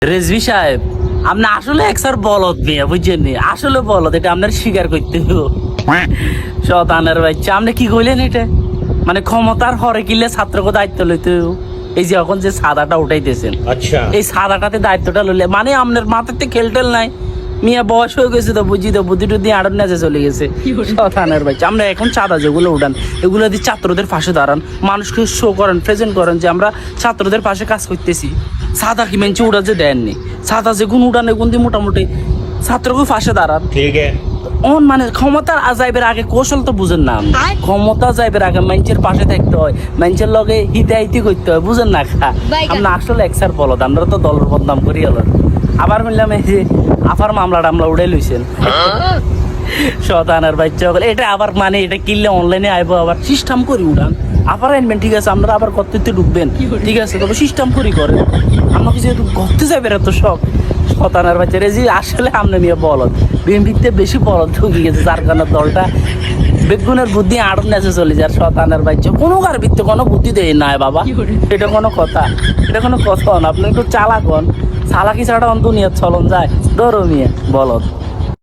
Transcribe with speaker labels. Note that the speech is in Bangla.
Speaker 1: রেজভি সাহেব, আপনি আসলে একসার বলদ মেয়ে, বুঝছেন নি? আসলে বলদ, এটা আপনার স্বীকার করতে হবে। শতানের বাচ্চা, আপনি কি কইলেন এটা? মানে ক্ষমতার হরে কিলে ছাত্রকে দায়িত্ব লইতে হবে। এই যে এখন যে সাদাটা উঠাইতেছেন,
Speaker 2: আচ্ছা,
Speaker 1: এই সাদাটাতে দায়িত্বটা লইলে মানে আপনার মাথাতে খেলটেল নাই। মিয়া বয়স হয়ে গেছে তো, বুঝি তো, বুদ্ধি টুদ্ধি আড়ন নেচে চলে গেছে। শতানের বাচ্চা, আমরা এখন চাঁদা যেগুলো উঠান, এগুলো দিয়ে ছাত্রদের পাশে দাঁড়ান, মানুষকে শো করেন, প্রেজেন্ট করেন যে আমরা ছাত্রদের পাশে কাজ করতেছি। সাদা কি মেঞ্চে উড়া যে দেননি, সাদা যে গুণ উড়ান এগুন দিয়ে মোটামুটি ছাত্রকে পাশে দাঁড়ান।
Speaker 2: ঠিক আছে।
Speaker 1: অন মানে ক্ষমতার আজাইবের আগে কৌশল তো বুঝেন না আপনি। ক্ষমতা যাইবের আগে মানুষের পাশে থাকতে হয়, মানুষের লগে হিতাহিতি করতে হয়, বুঝেন না? আমরা আসলে একসার বলদ, আমরা তো দলের বদনাম করি হলো। আবার বললাম এই যে আবার মামলা টামলা উড়ে লইছেন। শতানের বাচ্চা হলে এটা আবার মানে এটা কিনলে অনলাইনে আইবো, আবার সিস্টেম করি উড়ান, আবার আনবেন। ঠিক আছে, আপনারা আবার কর্তৃত্বে ঢুকবেন, ঠিক আছে, তবে সিস্টেম করি করেন। আমাকে যেহেতু ঘরতে যাবে এত শখ। শতানের বাচ্চা রেজি আসলে আমরা নিয়ে বলদ, বিএনপিতে বেশি বলদ ঢুকে গেছে, যার কারণে দলটা বেগুনের বুদ্ধি আড়ন নেচে চলে যায়। শতানের বাচ্চা কোনো কার ভিত্তি কোনো বুদ্ধি দেয় না বাবা, এটা কোনো কথা? এটা কোনো কথা না। আপনি একটু চালাক হন, চালাকি ছাড়া দুনিয়ার চলন যায়। ধরো মিয়া বলদ।